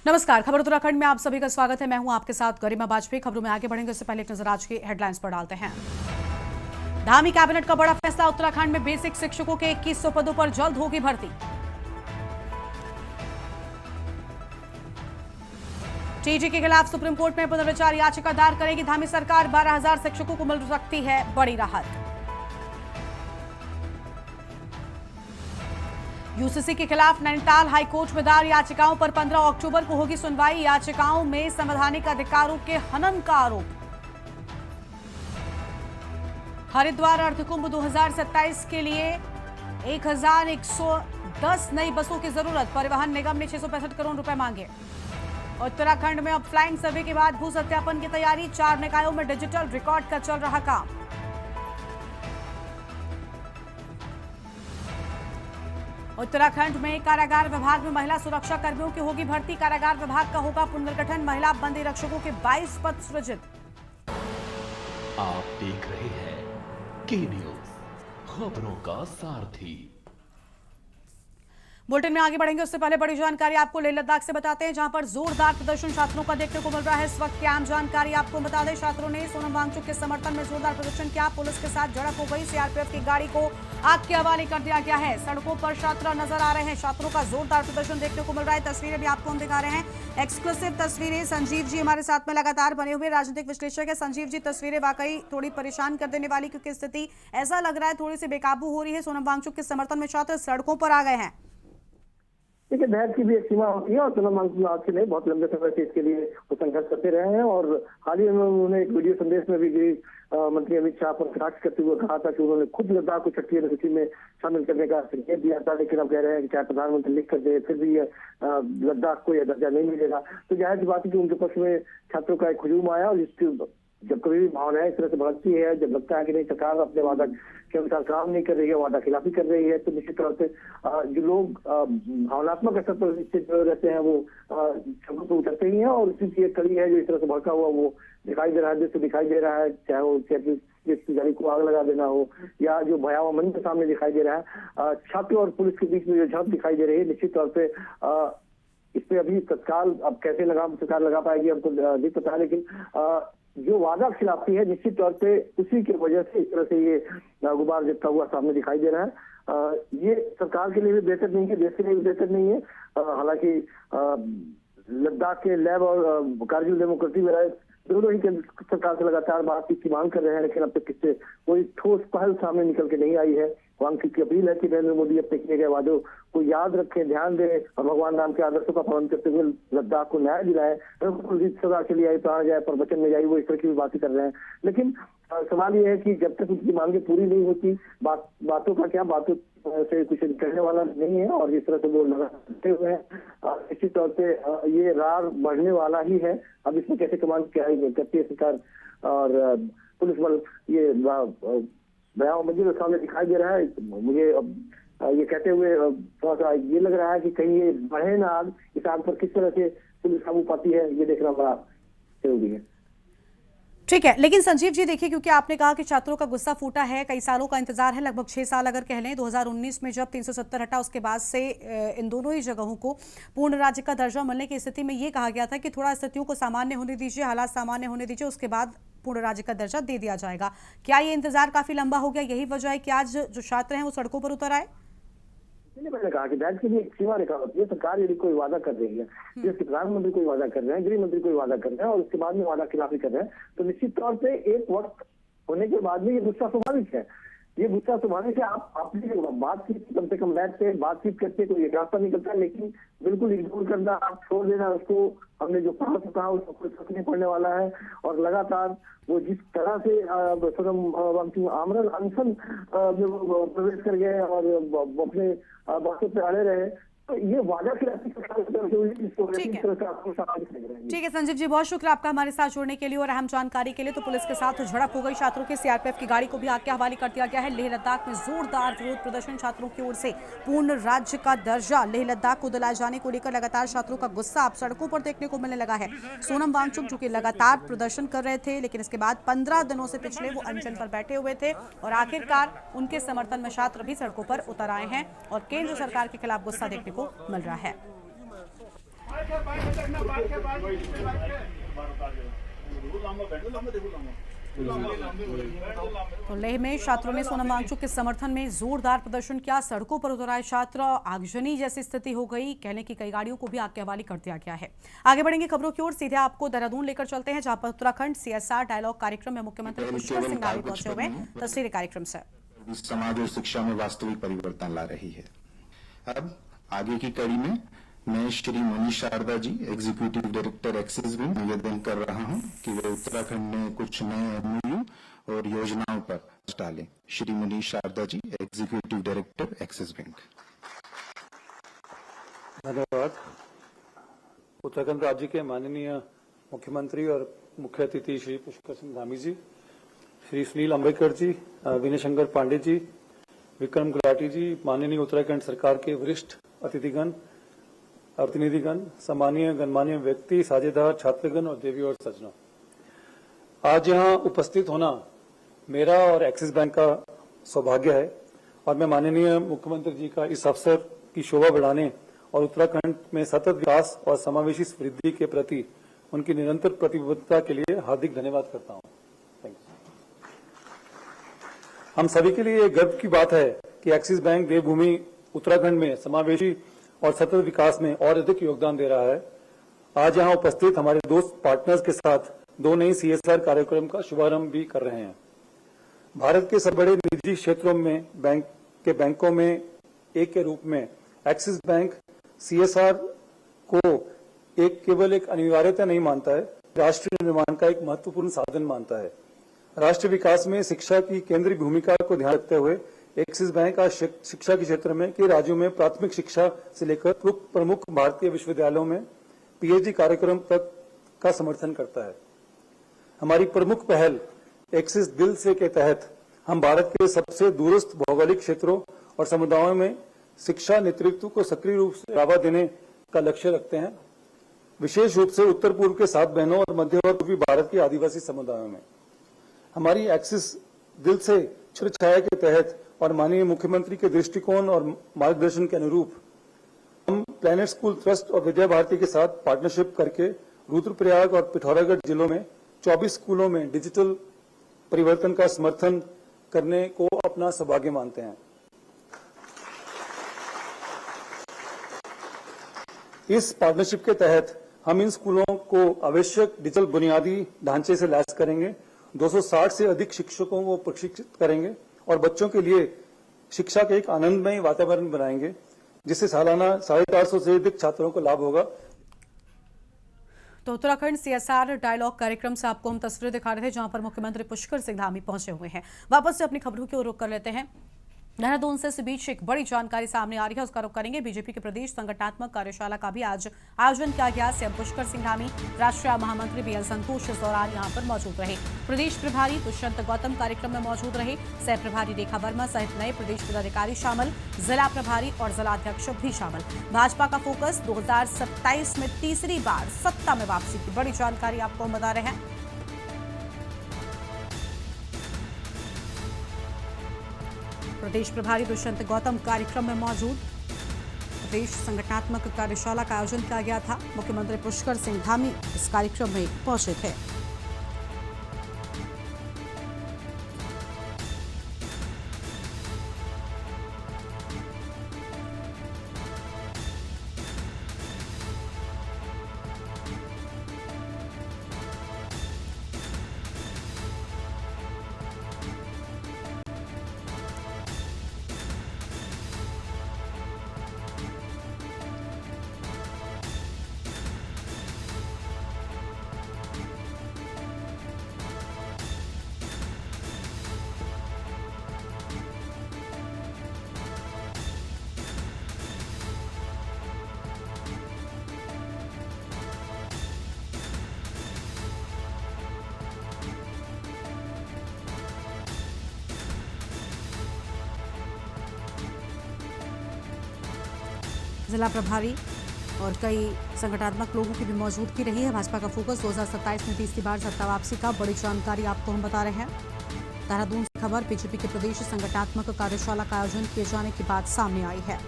नमस्कार, खबर उत्तराखंड में आप सभी का स्वागत है। मैं हूं आपके साथ गरिमा बाजपेयी। खबरों में आगे बढ़ेंगे उससे पहले एक नजर आज की हेडलाइंस पर डालते हैं। धामी कैबिनेट का बड़ा फैसला, उत्तराखंड में बेसिक शिक्षकों के 2100 पदों पर जल्द होगी भर्ती। टीजी के खिलाफ सुप्रीम कोर्ट में पुनर्विचार याचिका दायर करेगी धामी सरकार। 12,000 शिक्षकों को मिल सकती है बड़ी राहत। यूसीसी के खिलाफ नैनीताल हाईकोर्ट में दायर याचिकाओं पर 15 अक्टूबर को होगी सुनवाई। याचिकाओं में संवैधानिक अधिकारों के हनन का आरोप। हरिद्वार अर्धकुंभ 2027 के लिए 1110 नई बसों की जरूरत। परिवहन निगम ने 665 करोड़ रुपए मांगे। उत्तराखंड में अब फ्लाइंग सर्वे के बाद भू सत्यापन की तैयारी। 4 निकायों में डिजिटल रिकॉर्ड का चल रहा काम। उत्तराखंड में कारागार विभाग में महिला सुरक्षा कर्मियों की होगी भर्ती। कारागार विभाग का होगा पुनर्गठन। महिला बंदी रक्षकों के 22 पद सृजित। आप देख रहे हैं के न्यूज, खबरों का सारथी। बुलेटिन में आगे बढ़ेंगे उससे पहले बड़ी जानकारी आपको लेह लद्दाख से बताते हैं, जहां पर जोरदार प्रदर्शन छात्रों का देखने को मिल रहा है। इस वक्त की अहम जानकारी आपको बता दें, छात्रों ने सोनम वांगचुक के समर्थन में जोरदार प्रदर्शन किया। पुलिस के साथ झड़प हो गई। सीआरपीएफ की गाड़ी को आग के हवाले कर दिया गया है। सड़कों पर छात्र नजर आ रहे हैं। छात्रों का जोरदार प्रदर्शन देखने को मिल रहा है। तस्वीरें भी आपको हम दिखा रहे हैं, एक्सक्लूसिव तस्वीरें। संजीव जी हमारे साथ में लगातार बने हुए राजनीतिक विश्लेषक है। संजीव जी, तस्वीरें वाकई थोड़ी परेशान कर देने वाली, क्योंकि स्थिति ऐसा लग रहा है थोड़ी सी बेकाबू हो रही है। सोनम वांगचुक के समर्थन में छात्र सड़कों पर आ गए हैं। देखिए, धैर्य की भी एक सीमा होती है और सोनम वांगचुक आज के नहीं, बहुत लंबे समय से इसके लिए वो संघर्ष करते रहे हैं। और हाल ही में उन्होंने एक वीडियो संदेश में भी गृह मंत्री अमित शाह पर कटाक्ष करते हुए कहा था कि उन्होंने खुद लद्दाख को छठी अनुसूची में शामिल करने का संकेत दिया था, लेकिन अब कह रहे हैं कि चाहे प्रधानमंत्री लिख कर दे फिर भी लद्दाख को यह दर्जा नहीं मिलेगा। तो जाहिर सी बात है कि उनके पक्ष में छात्रों का एक हुजूम आया। और जिसकी जब कभी भी भावनाएं इस तरह से बढ़ती है, जब लगता है कि नहीं सरकार अपने वादा के अनुसार काम नहीं कर रही है, वादा खिलाफी कर रही है, तो निश्चित तौर से जो लोग भावनात्मक स्तर पर स्थित रहते हैं वो सड़कों पर उतरते ही हैं। और इसी की एक कड़ी है जो इस तरह से भड़का हुआ वो दिखाई दे रहा है, जिससे दिखाई दे रहा है, चाहे वो की गाड़ी को आग लगा देना हो या जो भयावह मंजर सामने दिखाई दे रहा है, छात्र और पुलिस के बीच में जो झड़प दिखाई दे रही है, निश्चित तौर पे इस पे अभी तत्काल अब कैसे सरकार लगा पाएगी हमको नहीं पता है। लेकिन जो वादा खिलाफी है निश्चित तौर पे उसी की वजह से इस तरह से ये गुबार जमता हुआ सामने दिखाई दे रहा है। ये सरकार के लिए भी बेहतर नहीं है, देश के लिए भी बेहतर नहीं है। हालांकि लद्दाख के लैब और कारगिल डेमोक्रेसी में दोनों ही सरकार से लगातार बातचीत की मांग कर रहे हैं, लेकिन अब तक किससे कोई ठोस पहल सामने निकल के नहीं आई है। वांगचुक की अपील है कि नरेंद्र मोदी अपने किए गए वादों को याद रखें, ध्यान दें और भगवान राम के आदर्शों का पालन करते हुए लद्दाख को न्याय दिलाए। सदा के लिए आई, प्राण जाए पर वचन में जाए, वो इस तरह की भी बातें कर रहे हैं। लेकिन सवाल ये है कि जब तक उनकी मांगे पूरी नहीं होती, बातों का क्या, बातों से कुछ कहने वाला नहीं है। और जिस तरह से वो लगाते हुए हैं, निश्चित तौर पे ये रार बढ़ने वाला ही है। अब इसमें कैसे कमान क्या करती है सरकार और पुलिस बल, ये भयावह मंजिल सामने दिखाई दे रहा है। मुझे अब ये कहते हुए थोड़ा सा ये लग रहा है कि कहीं ये बढ़े ना आग, इस आग पर किस तरह से पुलिस काबू पाती है, ये देखना बड़ा जरूरी है। ठीक है, लेकिन संजीव जी देखिए, क्योंकि आपने कहा कि छात्रों का गुस्सा फूटा है, कई सालों का इंतजार है, लगभग 6 साल अगर कह लें। 2019 में जब 370 हटा, उसके बाद से इन दोनों ही जगहों को पूर्ण राज्य का दर्जा मिलने की स्थिति में ये कहा गया था कि थोड़ा स्थितियों को सामान्य होने दीजिए, हालात सामान्य होने दीजिए, उसके बाद पूर्ण राज्य का दर्जा दे दिया जाएगा। क्या ये इंतजार काफी लंबा हो गया? यही वजह है कि आज जो छात्र हैं वो सड़कों पर उतर आए? मैंने कहा कि राज्य की भी एक सीमा रेखा होती है। सरकार यदि कोई वादा कर रही है, जैसे प्रधानमंत्री कोई वादा कर रहे हैं, गृह मंत्री कोई वादा कर रहे हैं और उसके बाद में वादा खिलाफी कर रहे हैं, तो निश्चित तौर पे एक वक्त होने के बाद में ये गुस्सा स्वाभाविक है। ये गुस्सा स्वाभाविक है। आप अपनी बातचीत कम से कम बैठते बातचीत करते कोई एक रास्ता निकलता है, लेकिन बिल्कुल इग्नोर करना, आप छोड़ देना उसको, हमने जो कहा उसको कोई फर्क नहीं पड़ने वाला है। और लगातार वो जिस तरह से सोनम वांगचुक आमरण अनशन में प्रवेश कर गए और अपने बातों पे अड़े रहे, तो ये वादा खिलाफी ठीक है संजीव जी, बहुत शुक्रिया आपका हमारे साथ जुड़ने के लिए और अहम जानकारी के लिए। तो पुलिस के साथ झड़प हो गई छात्रों की, सीआरपीएफ की गाड़ी को भी आग के हवाले कर दिया गया है। लेह लद्दाख में जोरदार विरोध प्रदर्शन, छात्रों की ओर से पूर्ण राज्य का दर्जा लेह लद्दाख को दिलाए जाने को लेकर लगातार छात्रों का गुस्सा अब सड़कों पर देखने को मिलने लगा है। सोनम वांगचुक जो कि लगातार प्रदर्शन कर रहे थे, लेकिन इसके बाद 15 दिनों से पिछले वो अनशन पर बैठे हुए थे और आखिरकार उनके समर्थन में छात्र भी सड़कों पर उतर आए हैं और केंद्र सरकार के खिलाफ गुस्सा देखने को मिल रहा है। तो लेह में छात्रों ने सोनम वांगचुक के समर्थन में जोरदार प्रदर्शन किया। सड़कों पर उतर आए छात्र। आगजनी जैसी स्थिति हो गई, कहने की कई गाड़ियों को भी आग के हवाले कर दिया गया है। आगे बढ़ेंगे खबरों की ओर। सीधे आपको देहरादून लेकर चलते हैं, जहां पर उत्तराखंड CSR डायलॉग कार्यक्रम में मुख्यमंत्री पुष्कर सिंह धामी पहुंचे हुए हैं। तस्वीरें कार्यक्रम से। समाज और शिक्षा में वास्तविक परिवर्तन ला रही है। अब आगे की कड़ी में मैं Shri Manish Sharda ji, executive director axis bank, निवेदन कर रहा हूं कि वे उत्तराखंड में कुछ नए MOU और योजनाओं पर डालें। Shri Manish Sharda ji, executive director axis bank. धन्यवाद। उत्तराखंड राज्य के माननीय मुख्यमंत्री और मुख्य अतिथि श्री पुष्कर सिंह धामी जी, श्री सुनील अंबेडकर जी, विनय शंकर पांडे जी, विक्रम गुलाटी जी, माननीय उत्तराखंड सरकार के वरिष्ठ अतिथिगण, प्रतिनिधिगण, सम्मानीय गणमान्य व्यक्ति, साझेदार, छात्रगण और देवी और सज्जनों, आज यहाँ उपस्थित होना मेरा और एक्सिस बैंक का सौभाग्य है और मैं माननीय मुख्यमंत्री जी का इस अवसर की शोभा बढ़ाने और उत्तराखंड में सतत विकास और समावेशी वृद्धि के प्रति उनकी निरंतर प्रतिबद्धता के लिए हार्दिक धन्यवाद करता हूँ। Thank you. हम सभी के लिए गर्व की बात है कि एक्सिस बैंक देवभूमि उत्तराखंड में समावेशी और सतत विकास में और अधिक योगदान दे रहा है। आज यहाँ उपस्थित हमारे दोस्त पार्टनर्स के साथ 2 नई CSR कार्यक्रम का शुभारंभ भी कर रहे हैं। भारत के सब बड़े निजी क्षेत्रों में बैंकों में एक के रूप में एक्सिस बैंक CSR को केवल एक अनिवार्यता नहीं मानता है, राष्ट्र निर्माण का एक महत्वपूर्ण साधन मानता है। राष्ट्र विकास में शिक्षा की केंद्रीय भूमिका को ध्यान रखते हुए एक्सिस बैंक आज शिक्षा के क्षेत्र में कई राज्यों में प्राथमिक शिक्षा से लेकर प्रमुख भारतीय विश्वविद्यालयों में PhD कार्यक्रम तक का समर्थन करता है। हमारी प्रमुख पहल एक्सिस दिल से के तहत हम भारत के सबसे दूरस्थ भौगोलिक क्षेत्रों और समुदायों में शिक्षा नेतृत्व को सक्रिय रूप से बढ़ावा देने का लक्ष्य रखते हैं, विशेष रूप से उत्तर पूर्व के 7 बहनों और मध्य और पूर्वी भारत के आदिवासी समुदायों में। हमारी एक्सिस दिल से छत्रछाया के तहत और माननीय मुख्यमंत्री के दृष्टिकोण और मार्गदर्शन के अनुरूप हम प्लैनेट स्कूल ट्रस्ट और विद्या भारती के साथ पार्टनरशिप करके रुद्रप्रयाग और पिथौरागढ़ जिलों में 24 स्कूलों में डिजिटल परिवर्तन का समर्थन करने को अपना सौभाग्य मानते हैं। इस पार्टनरशिप के तहत हम इन स्कूलों को आवश्यक डिजिटल बुनियादी ढांचे से लैस करेंगे, 260 से अधिक शिक्षकों को प्रशिक्षित करेंगे और बच्चों के लिए शिक्षा के एक आनंदमय वातावरण बनाएंगे, जिससे सालाना 450 से अधिक छात्रों को लाभ होगा। तो उत्तराखंड CSR डायलॉग कार्यक्रम से आपको हम तस्वीरें दिखा रहे थे, जहां पर मुख्यमंत्री पुष्कर सिंह धामी पहुंचे हुए हैं। वापस से अपनी खबरों की ओर रुख कर लेते हैं। देहरादून से इस बीच एक बड़ी जानकारी सामने आ रही है, उसका रुख करेंगे। बीजेपी के प्रदेश संगठनात्मक कार्यशाला का भी आज आयोजन किया गया। CM पुष्कर सिंह धामी, राष्ट्रीय महामंत्री BL संतोष इस दौरान यहां पर मौजूद रहे। प्रदेश प्रभारी दुष्यंत गौतम कार्यक्रम में मौजूद रहे। सह प्रभारी रेखा वर्मा सहित नए प्रदेश पदाधिकारी शामिल, जिला प्रभारी और जिलाध्यक्ष भी शामिल। भाजपा का फोकस 2027 में तीसरी बार सत्ता में वापसी की बड़ी जानकारी आपको हम बता रहे हैं। प्रदेश प्रभारी दुष्यंत गौतम कार्यक्रम में मौजूद। प्रदेश संगठनात्मक कार्यशाला का आयोजन किया गया था। मुख्यमंत्री पुष्कर सिंह धामी इस कार्यक्रम में पहुंचे थे। जिला प्रभारी और कई संगठनात्मक लोगों की भी मौजूदगी रही है। भाजपा का फोकस 2027 में तीसरी बार सत्ता वापसी का बड़ी जानकारी आपको हम बता रहे हैं। देहरादून से खबर, बीजेपी के प्रदेश संगठनात्मक कार्यशाला का आयोजन किए जाने की बात सामने आई है।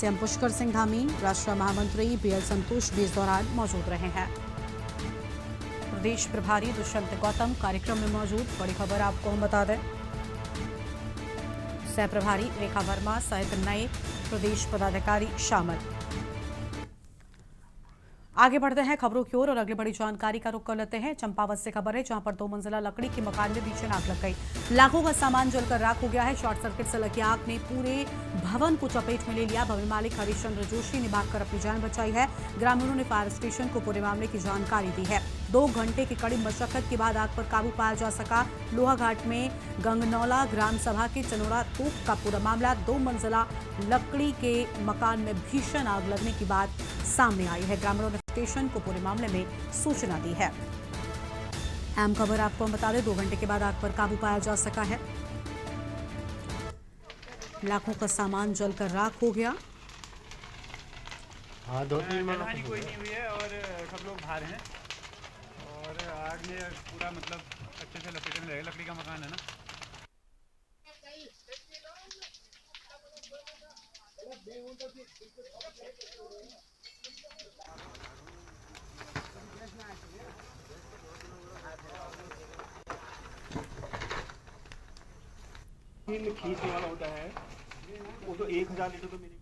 सीएम पुष्कर सिंह धामी, राष्ट्रीय महामंत्री बीएल संतोष भी इस दौरान मौजूद रहे हैं। प्रदेश प्रभारी दुष्यंत गौतम कार्यक्रम में मौजूद। बड़ी खबर आपको हम बता दें, सह प्रभारी रेखा वर्मा सहित नए प्रदेश पदाधिकारी शामिल। आगे बढ़ते हैं खबरों की ओर और अगली बड़ी जानकारी का रुख कर लेते हैं। चंपावत से खबर है, जहां पर 2 मंजिला लकड़ी के मकान में भीषण आग लग गई। लाखों का सामान जलकर राख हो गया है। शॉर्ट सर्किट से लगी आग ने पूरे भवन को चपेट में ले लिया। भवन मालिक हरिश्चंद्र जोशी ने भागकर अपनी जान बचाई है। ग्रामीणों ने फायर स्टेशन को पूरे मामले की जानकारी दी है। 2 घंटे की कड़ी मशक्कत के बाद आग पर काबू पाया जा सका। लोहाघाट में गंगनौला ग्राम सभा के चनोरा तोप का पूरा मामला। 2 मंजिला लकड़ी के मकान में भीषण आग लगने की बात सामने आई है। ग्रामीणों ने स्टेशन को पूरे मामले में सूचना दी है। अहम खबर आपको हम बता दें, 2 घंटे के बाद आग पर काबू पाया जा सका है। लाखों का सामान जलकर राख हो गया। हाँ, 2-3 हानि कोई नहीं हुई है और सब लोग बाहर हैं और आग में पूरा मतलब अच्छे से लपेटे में रहेगा। लकड़ी का मकान है ना। खींचने वाला होता है वो तो 1000 लीटर तो मिनिमम।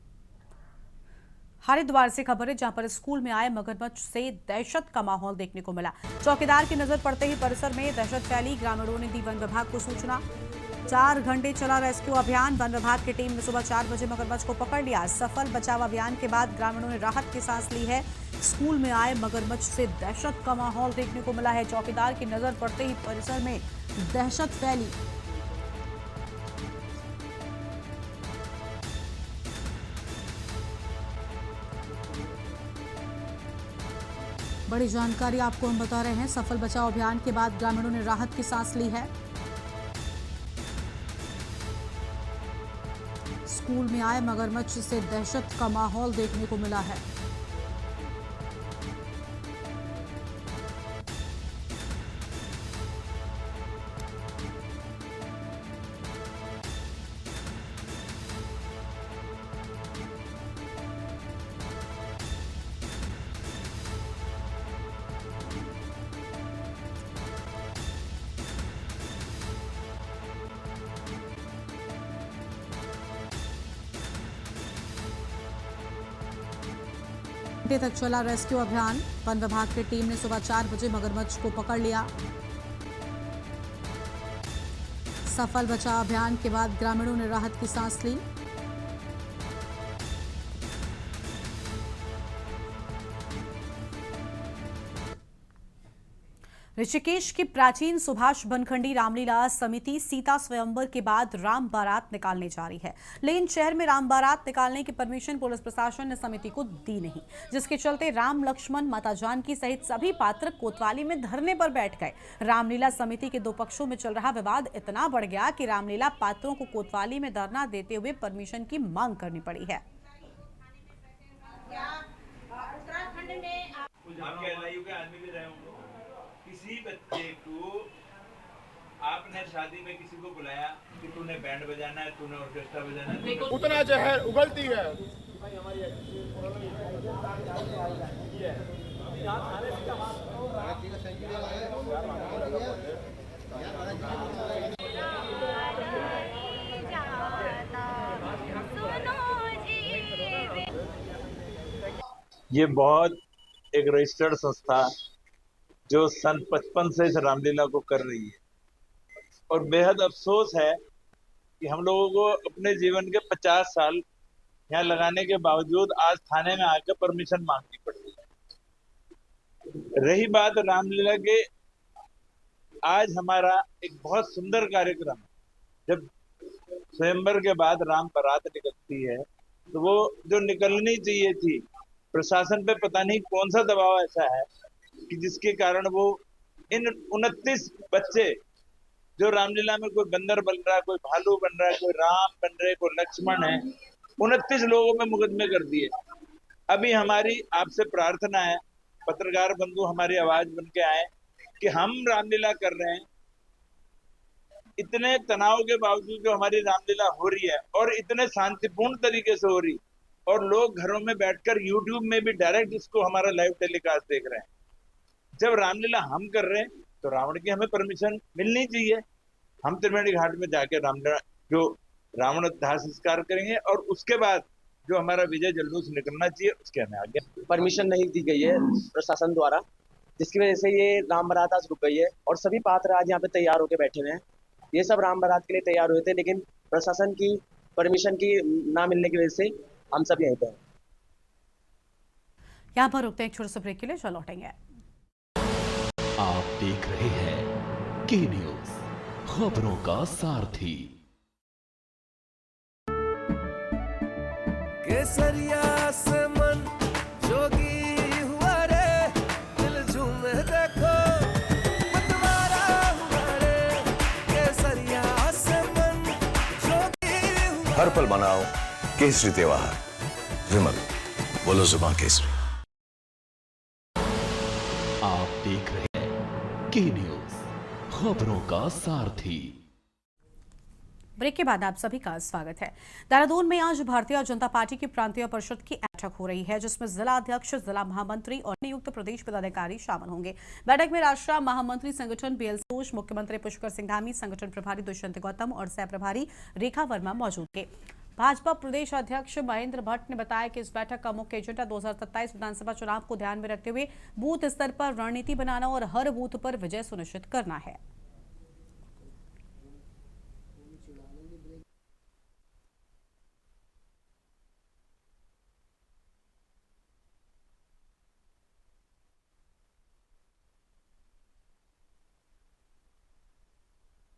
हरिद्वार से खबर है, जहां पर स्कूल में आए मगरमच्छ से दहशत का माहौल देखने को मिला। चौकीदार की नजर पड़ते ही परिसर में दहशत फैली। ग्रामीणों ने दी वन विभाग को सूचना। 4 घंटे चला रेस्क्यू अभियान। वन विभाग की टीम ने सुबह 4 बजे मगरमच्छ को पकड़ लिया। सफल बचाव अभियान के बाद ग्रामीणों ने राहत की सांस ली है। स्कूल में आए मगरमच्छ से दहशत का माहौल देखने को मिला है। चौकीदार की नजर पड़ते ही परिसर में दहशत फैली। बड़ी जानकारी आपको हम बता रहे हैं। सफल बचाव अभियान के बाद ग्रामीणों ने राहत की सांस ली है। स्कूल में आए मगरमच्छ से दहशत का माहौल देखने को मिला है। घंटे तक चला रेस्क्यू अभियान। वन विभाग की टीम ने सुबह 4 बजे मगरमच्छ को पकड़ लिया। सफल बचाव अभियान के बाद ग्रामीणों ने राहत की सांस ली। ऋषिकेश की प्राचीन सुभाष बनखंडी रामलीला समिति सीता स्वयंवर के बाद राम बारात निकालने जा रही है, लेकिन शहर में राम बारात निकालने की परमिशन पुलिस प्रशासन ने समिति को दी नहीं, जिसके चलते राम लक्ष्मण माता जानकी सहित सभी पात्र कोतवाली में धरने पर बैठ गए। रामलीला समिति के 2 पक्षों में चल रहा विवाद इतना बढ़ गया कि रामलीला पात्रों को कोतवाली में धरना देते हुए परमिशन की मांग करनी पड़ी है। किसी बच्चे को आपने शादी में किसी को बुलाया कि तूने बैंड बजाना है, तूने ऑर्केस्ट्रा बजाना है, उतना जहर उगलती है। ये बहुत एक रजिस्टर्ड संस्था जो सन 55 से इस रामलीला को कर रही है और बेहद अफसोस है कि हम लोगों को अपने जीवन के 50 साल यहाँ लगाने के बावजूद आज थाने में आकर परमिशन मांगनी पड़ी है। रही बात रामलीला के, आज हमारा एक बहुत सुंदर कार्यक्रम है। जब स्वयंवर के बाद राम बारात निकलती है तो वो जो निकलनी चाहिए थी, प्रशासन पे पता नहीं कौन सा दबाव ऐसा है कि जिसके कारण वो इन 29 बच्चे जो रामलीला में कोई बंदर बन रहा है, कोई भालू बन रहा है, कोई राम बन रहे, कोई लक्ष्मण है, 29 लोगों में मुकदमे कर दिए। अभी हमारी आपसे प्रार्थना है, पत्रकार बंधु हमारी आवाज बन के आए कि हम रामलीला कर रहे हैं, इतने तनाव के बावजूद जो हमारी रामलीला हो रही है और इतने शांतिपूर्ण तरीके से हो रही, और लोग घरों में बैठकर यूट्यूब में भी डायरेक्ट इसको हमारा लाइव टेलीकास्ट देख रहे हैं। जब रामलीला हम कर रहे हैं तो रावण की हमें परमिशन मिलनी चाहिए। हम त्रिवेणी घाट में जाके रामलीला जो रावण दाह संस्कार करेंगे और उसके बाद जो हमारा विजय जुलूस निकलना चाहिए उसके हमें आगे परमिशन नहीं दी गई है प्रशासन द्वारा, जिसकी वजह से ये राम बारात आज रुक गई है और सभी पात्र आज यहाँ पे तैयार होकर बैठे हुए हैं। ये सब राम बारात के लिए तैयार हुए थे, लेकिन प्रशासन की परमिशन की ना मिलने की वजह से हम सब यहीं पे हैं। यहाँ पर रुकते हैं एक छोटे से ब्रेक के लिए, चल लौटेंगे। आप देख रहे हैं के न्यूज, खबरों का सारथी। केसरिया से मन जोगी हुआ रे, दिल झूमे देखो मतवारा हुआ रे। केसरिया से मन जोगी हुआ। हर पल मनाओ केसरी त्योहार। विमल, बोलो जुबान केसरी। आप देख रहे हैं के न्यूज, खबरों का सारथी। ब्रेक के बाद आप सभी का स्वागत है। देहरादून में आज भारतीय जनता पार्टी की प्रांतीय परिषद की बैठक हो रही है, जिसमें जिला अध्यक्ष, जिला महामंत्री और नियुक्त प्रदेश पदाधिकारी शामिल होंगे। बैठक में राष्ट्रीय महामंत्री संगठन बीएल सोश, मुख्यमंत्री पुष्कर सिंह धामी, संगठन प्रभारी दुष्यंत गौतम और सह प्रभारी रेखा वर्मा मौजूद थे। भाजपा प्रदेश अध्यक्ष महेंद्र भट्ट ने बताया कि इस बैठक का मुख्य एजेंडा 2027 विधानसभा चुनाव को ध्यान में रखते हुए बूथ स्तर पर रणनीति बनाना और हर बूथ पर विजय सुनिश्चित करना है।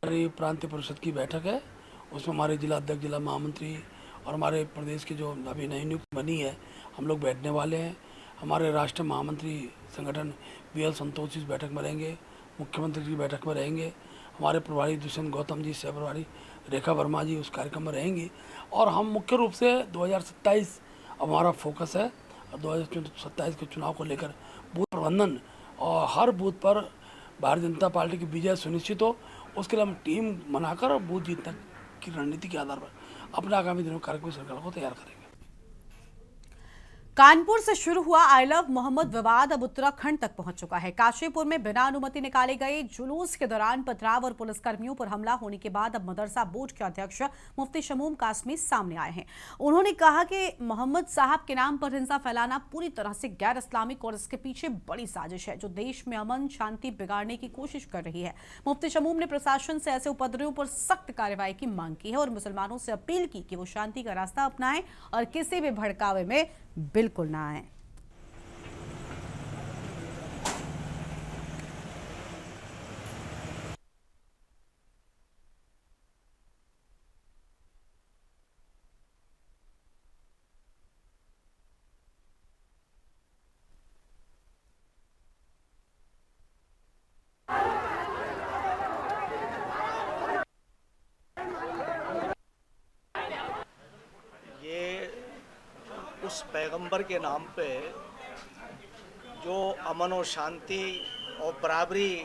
हमारी प्रांतीय परिषद की बैठक है, उसमें हमारे जिला अध्यक्ष, जिला महामंत्री और हमारे प्रदेश की जो अभी नई नियुक्त बनी है हम लोग बैठने वाले हैं। हमारे राष्ट्रीय महामंत्री संगठन बीएल संतोष इस बैठक में रहेंगे, मुख्यमंत्री जी बैठक में रहेंगे, हमारे प्रभारी दुष्यंत गौतम जी, सह प्रभारी रेखा वर्मा जी उस कार्यक्रम में रहेंगी। और हम मुख्य रूप से 2027 हमारा फोकस है और 2027 के चुनाव को लेकर बूथ प्रबंधन और हर बूथ पर भारतीय जनता पार्टी की विजय सुनिश्चित हो, उसके लिए हम टीम बनाकर बूथ जीतने की रणनीति के आधार पर अपने आगामी दिनों में कार्यक्रम श्रृंखला को तैयार करेंगे। कानपुर से शुरू हुआ आई लव मोहम्मद विवाद अब उत्तराखंड तक पहुंच चुका है। काशीपुर में बिना अनुमति निकाले गए जुलूस के दौरान पथराव और पुलिसकर्मियों पर हमला होने के बाद अब मदरसा बोर्ड के अध्यक्ष मुफ्ती शमूम कासमी सामने आए हैं। उन्होंने कहा कि मोहम्मद साहब के नाम पर हिंसा फैलाना पूरी तरह से गैर इस्लामिक और इसके पीछे बड़ी साजिश है जो देश में अमन शांति बिगाड़ने की कोशिश कर रही है। मुफ्ती शमूम ने प्रशासन से ऐसे उपद्रवियों पर सख्त कार्रवाई की मांग की है और मुसलमानों से अपील की कि वो शांति का रास्ता अपनाएं और किसी भी भड़कावे में बिल्कुल ना आए। उस पैगंबर के नाम पे जो अमन और शांति और बराबरी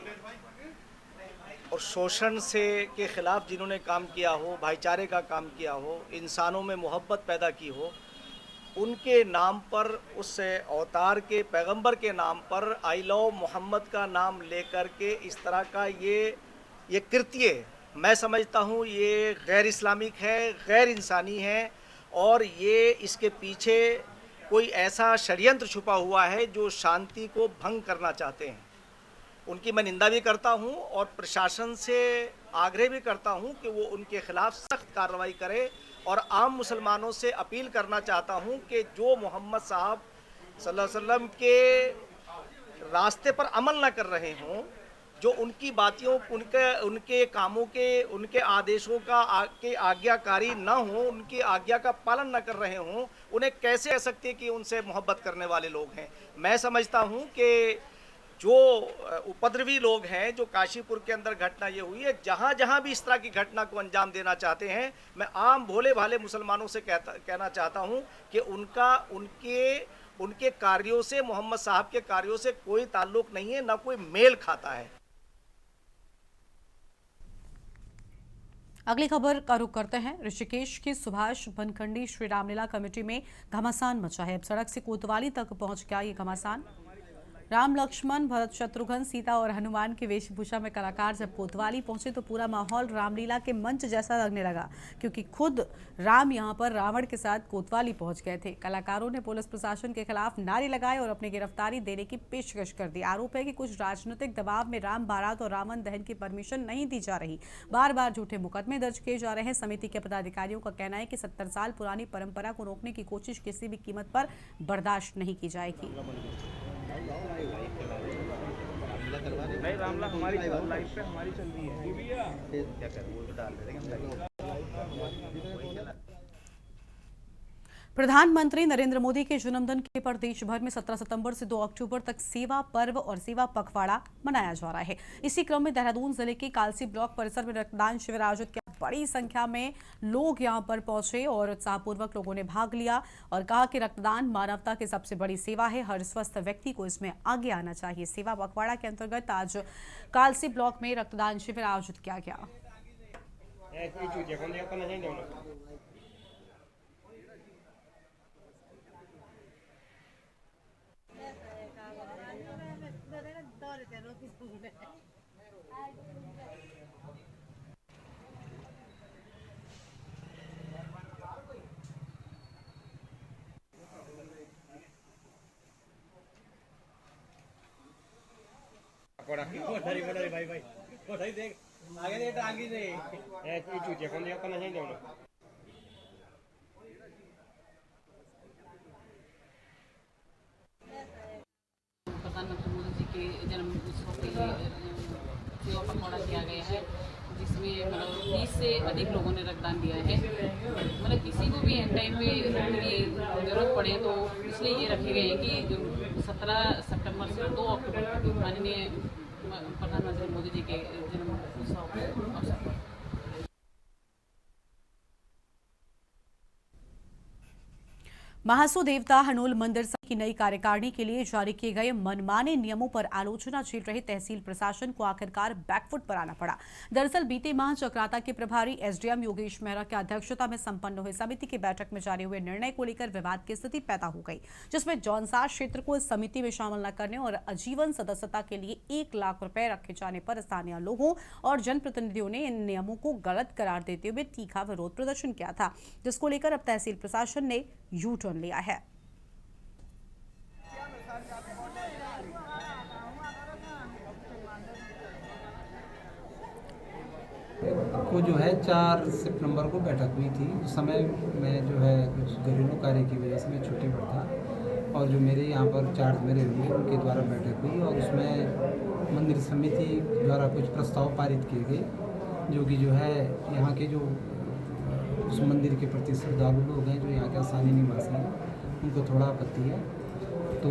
और शोषण से के ख़िलाफ़ जिन्होंने काम किया हो, भाईचारे का काम किया हो, इंसानों में मोहब्बत पैदा की हो, उनके नाम पर, उस अवतार के पैगंबर के नाम पर आई लव मोहम्मद का नाम लेकर के इस तरह का ये कृत्य मैं समझता हूँ ये गैर इस्लामिक है, गैर इंसानी है और ये इसके पीछे कोई ऐसा षड्यंत्र छुपा हुआ है जो शांति को भंग करना चाहते हैं। उनकी मैं निंदा भी करता हूं और प्रशासन से आग्रह भी करता हूं कि वो उनके खिलाफ सख्त कार्रवाई करे और आम मुसलमानों से अपील करना चाहता हूं कि जो मोहम्मद साहब सल्लल्लाहु अलैहि वसल्लम के रास्ते पर अमल ना कर रहे हों, जो उनकी बातियों उनके कामों के उनके आदेशों का के आज्ञाकारी न हो, उनकी आज्ञा का पालन न कर रहे हों, उन्हें कैसे कह सकते कि उनसे मोहब्बत करने वाले लोग हैं। मैं समझता हूं कि जो उपद्रवी लोग हैं, जो काशीपुर के अंदर घटना ये हुई है, जहां जहां भी इस तरह की घटना को अंजाम देना चाहते हैं, मैं आम भोले भाले मुसलमानों से कहना चाहता हूं कि उनके कार्यों से, मोहम्मद साहब के कार्यों से कोई ताल्लुक नहीं है, ना कोई मेल खाता है। अगली खबर का रुख करते हैं। ऋषिकेश की सुभाष बनखंडी श्री रामलीला कमेटी में घमासान मचा है। अब सड़क से कोतवाली तक पहुंच गया ये घमासान। राम लक्ष्मण भरत शत्रुघ्न सीता और हनुमान की वेशभूषा में कलाकार जब कोतवाली पहुंचे तो पूरा माहौल रामलीला के मंच जैसा लगने लगा, क्योंकि खुद राम यहां पर रावण के साथ कोतवाली पहुंच गए थे। कलाकारों ने पुलिस प्रशासन के खिलाफ नारे लगाए और अपनी गिरफ्तारी देने की पेशकश कर दी। आरोप है कि कुछ राजनीतिक दबाव में राम बारात और रावण दहन की परमिशन नहीं दी जा रही। बार बार झूठे मुकदमे दर्ज किए जा रहे हैं। समिति के पदाधिकारियों का कहना है कि 70 साल पुरानी परंपरा को रोकने की कोशिश किसी भी कीमत पर बर्दाश्त नहीं की जाएगी। भाई रामला हमारी लाइफ पे हमारी चल रही है, क्या कर वो डाल देंगे। प्रधानमंत्री नरेंद्र मोदी के जन्मदिन पर देश भर में 17 सितंबर से 2 अक्टूबर तक सेवा पर्व और सेवा पखवाड़ा मनाया जा रहा है। इसी क्रम में देहरादून जिले के कालसी ब्लॉक परिसर में रक्तदान शिविर आयोजित किया। बड़ी संख्या में लोग यहां पर पहुंचे और उत्साहपूर्वक लोगों ने भाग लिया और कहा कि रक्तदान मानवता की सबसे बड़ी सेवा है। हर स्वस्थ व्यक्ति को इसमें आगे आना चाहिए। सेवा पखवाड़ा के अंतर्गत आज कालसी ब्लॉक में रक्तदान शिविर आयोजित किया गया। भाई भाई देख आगे देख आगे दे ए चूचे कौन दिया नहीं देना। प्रधानमंत्री मोदी जी के जन्म उत्सव के लिए सेवा पखवाड़ा किया गया है, जिसमें मतलब 20 से अधिक लोगों ने रक्तदान दिया है। मतलब किसी को भी एंड टाइम पे की जरूरत पड़े तो इसलिए ये रखे गए हैं कि जो 17 सितंबर से 2 अक्टूबर तक माननीय प्रधानमंत्री मोदी जी के जन्म उत्सव के अवसर पर महासू देवता हनोल मंदिर की नई कार्यकारिणी के लिए जारी किए गए मनमाने नियमों पर आलोचना झेल रहे तहसील प्रशासन को आखिरकार बैकफुट पर आना पड़ा। दरअसल बीते माह चक्राता के प्रभारी एसडीएम योगेश मेहरा की अध्यक्षता में संपन्न हुई समिति की बैठक में जारी हुए निर्णय को लेकर विवाद की स्थिति पैदा हो गई, जिसमें जौनसार क्षेत्र को इस समिति में शामिल न करने और आजीवन सदस्यता के लिए 1 लाख रुपए रखे जाने पर स्थानीय लोगों और जनप्रतिनिधियों ने इन नियमों को गलत करार देते हुए तीखा विरोध प्रदर्शन किया था, जिसको लेकर अब तहसील प्रशासन ने यू टर्न लिया है। को जो है 4 सितंबर को बैठक हुई थी। उस समय मैं जो है कुछ घरेलू कार्य की वजह से मैं छुट्टी पर था और जो मेरे यहाँ पर चार्ज मेरे हुए उनके द्वारा बैठक हुई और उसमें मंदिर समिति द्वारा कुछ प्रस्ताव पारित किए गए, जो कि जो है यहाँ के जो उस मंदिर के प्रति श्रद्धालु लोग हैं, जो यहाँ के स्थानीय निवासी हैं, उनको थोड़ा आपत्ति है। तो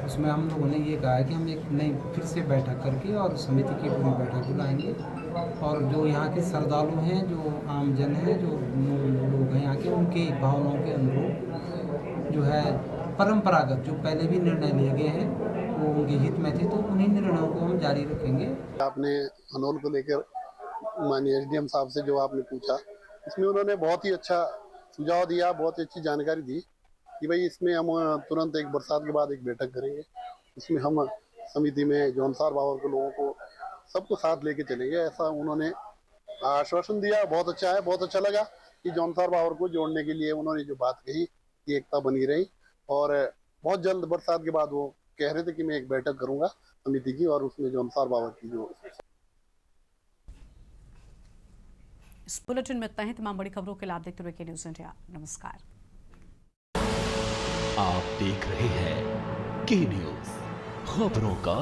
उसमें हम लोगों ने ये कहा है कि हम एक नई फिर से बैठक करके और समिति की पूरी बैठक बुलाएंगे और जो यहाँ के श्रद्धालु हैं, जो आमजन हैं, जो लोग हैं यहाँ के, उनके भावनाओं के अनुरूप जो है परंपरागत जो पहले भी निर्णय लिए गए हैं वो उनके हित में थे, तो उन्हीं निर्णयों को हम जारी रखेंगे। आपने हनोल को लेकर माननीय एसडीएम साहब से जो आपने पूछा, इसमें उन्होंने बहुत ही अच्छा सुझाव दिया, बहुत अच्छी जानकारी दी कि भाई इसमें हम तुरंत एक बरसात के बाद एक बैठक करेंगे। इसमें हम समिति में जौनसार बावर के लोगों को सबको साथ लेके चलेंगे, ऐसा उन्होंने आश्वासन दिया। बहुत अच्छा है, बहुत अच्छा लगा कि जौनसार बावर को जोड़ने के लिए उन्होंने जो बात कही कि एकता बनी रही और बहुत जल्द बरसात के बाद वो कह रहे थे कि मैं एक बैठक करूंगा समिति की और उसमें जौनसार बावर की जो। इस बुलेटिन में इतना ही। तमाम बड़ी खबरों के लिए आप देखते रहिए के न्यूज़ इंडिया। नमस्कार। आप देख रहे हैं के न्यूज़, खबरों का